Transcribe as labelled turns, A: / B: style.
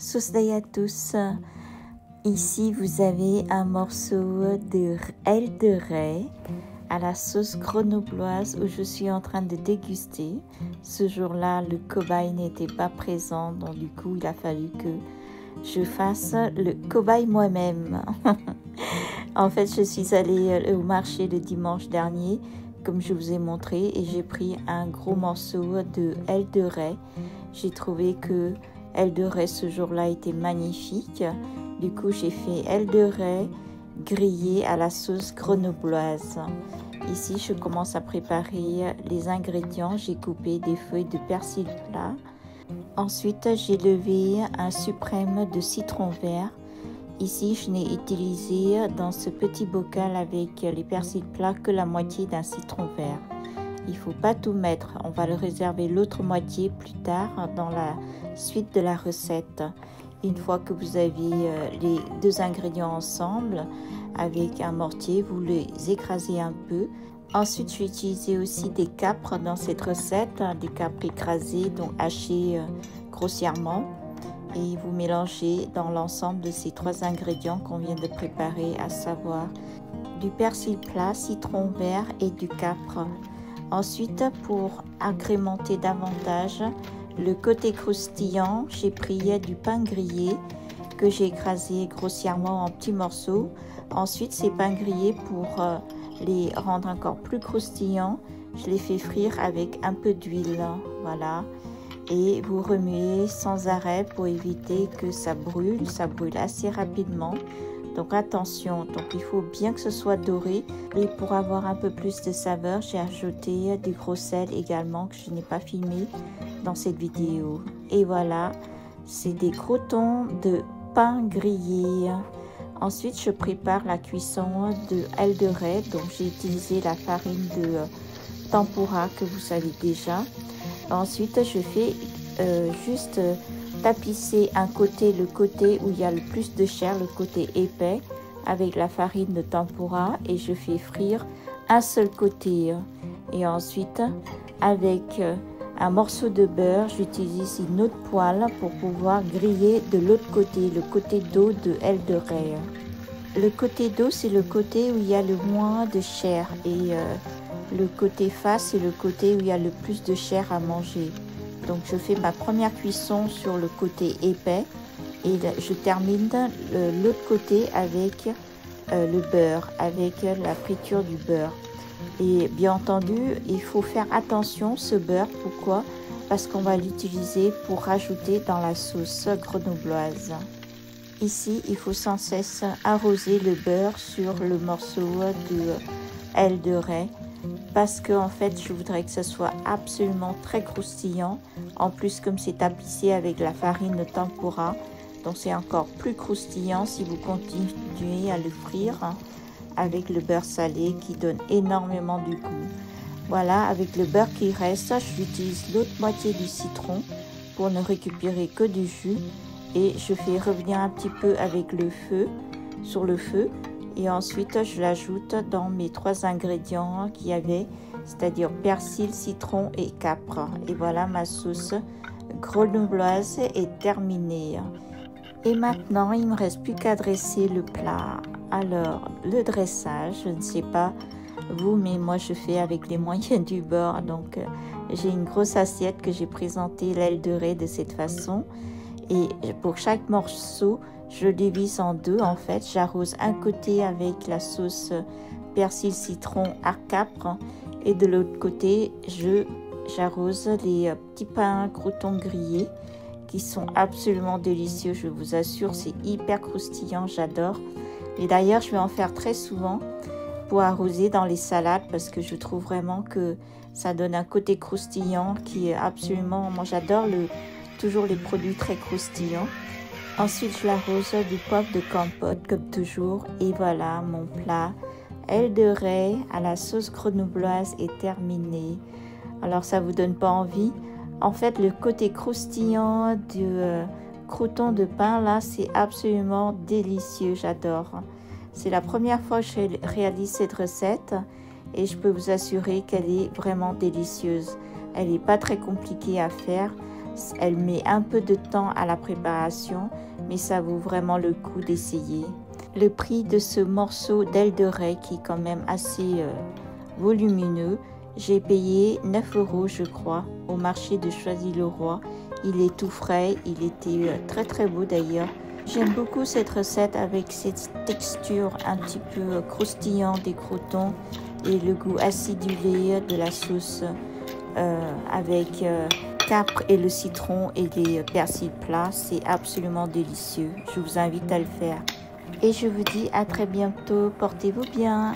A: Sousday à tous. Ici, vous avez un morceau de aile de raie à la sauce grenobloise où je suis en train de déguster. Ce jour-là, le cobaye n'était pas présent, donc du coup, il a fallu que je fasse le cobaye moi-même. En fait, je suis allée au marché le dimanche dernier, comme je vous ai montré, et j'ai pris un gros morceau de aile de raie. J'ai trouvé que aile de raie ce jour-là était magnifique. Du coup, j'ai fait aile de raie grillée à la sauce grenobloise. Ici, je commence à préparer les ingrédients. J'ai coupé des feuilles de persil plat. Ensuite, j'ai levé un suprême de citron vert. Ici, je n'ai utilisé dans ce petit bocal avec les persils plats que la moitié d'un citron vert. Il ne faut pas tout mettre, on va le réserver l'autre moitié plus tard dans la suite de la recette. Une fois que vous avez les deux ingrédients ensemble, avec un mortier, vous les écrasez un peu. Ensuite, j'ai utilisé aussi des capres dans cette recette, des capres écrasés, donc hachés grossièrement. Et vous mélangez dans l'ensemble de ces trois ingrédients qu'on vient de préparer, à savoir du persil plat, citron vert et du capre. Ensuite, pour agrémenter davantage le côté croustillant, j'ai pris du pain grillé que j'ai écrasé grossièrement en petits morceaux. Ensuite, ces pains grillés, pour les rendre encore plus croustillants, je les fais frire avec un peu d'huile. Voilà. Et vous remuez sans arrêt pour éviter que ça brûle assez rapidement. Donc attention, il faut bien que ce soit doré. Et pour avoir un peu plus de saveur, j'ai ajouté du gros sel également que je n'ai pas filmé dans cette vidéo. Et voilà, c'est des croûtons de pain grillé. Ensuite, je prépare la cuisson de aile de raie. Donc j'ai utilisé la farine de tempura que vous savez déjà. Ensuite, je fais juste tapisser le côté où il y a le plus de chair, le côté épais, avec la farine de tempura, et je fais frire un seul côté. Et ensuite, avec un morceau de beurre, j'utilise une autre poêle pour pouvoir griller de l'autre côté, le côté dos de aile de raie. Le côté dos, c'est le côté où il y a le moins de chair, et le côté face, c'est le côté où il y a le plus de chair à manger. Donc je fais ma première cuisson sur le côté épais et je termine l'autre côté avec le beurre, avec la friture du beurre. Et bien entendu, il faut faire attention ce beurre. Pourquoi? Parce qu'on va l'utiliser pour rajouter dans la sauce grenobloise. Ici, il faut sans cesse arroser le beurre sur le morceau de aile de raie, parce que en fait je voudrais que ce soit absolument très croustillant. En plus, comme c'est tapissé avec la farine de tempura, donc c'est encore plus croustillant si vous continuez à le frire avec le beurre salé qui donne énormément du goût. Voilà, avec le beurre qui reste, j'utilise l'autre moitié du citron pour ne récupérer que du jus, et je fais revenir un petit peu avec le feu, sur le feu. Et ensuite, je l'ajoute dans mes trois ingrédients qu'il y avait, c'est-à-dire persil, citron et capre. Et voilà, ma sauce grenobloise est terminée. Et maintenant, il ne me reste plus qu'à dresser le plat. Alors, le dressage, je ne sais pas vous, mais moi je fais avec les moyens du bord. Donc, j'ai une grosse assiette que j'ai présenté l'aile de raie de cette façon. Et pour chaque morceau, je le divise en deux. En fait, j'arrose un côté avec la sauce persil citron à capre, et de l'autre côté, j'arrose les petits pains croûtons grillés qui sont absolument délicieux. Je vous assure, c'est hyper croustillant, j'adore. Et d'ailleurs, je vais en faire très souvent pour arroser dans les salades, parce que je trouve vraiment que ça donne un côté croustillant qui est absolument... Moi, j'adore toujours les produits très croustillants. Ensuite, je l'arrose du poivre de compote comme toujours. Et voilà, mon plat aile de raie à la sauce grenobloise est terminé. Alors, ça vous donne pas envie? En fait, le côté croustillant du croûton de pain, là, c'est absolument délicieux. J'adore. C'est la première fois que je réalise cette recette et je peux vous assurer qu'elle est vraiment délicieuse. Elle n'est pas très compliquée à faire. Elle met un peu de temps à la préparation, mais ça vaut vraiment le coup d'essayer. Le prix de ce morceau d'aile de raie qui est quand même assez volumineux, j'ai payé 9 € je crois au marché de Choisy-le-Roi. Il est tout frais, il était très très beau d'ailleurs. J'aime beaucoup cette recette avec cette texture un petit peu croustillant des croûtons et le goût acidulé de la sauce avec capre et le citron et les persils plats. C'est absolument délicieux. Je vous invite à le faire. Et je vous dis à très bientôt. Portez-vous bien.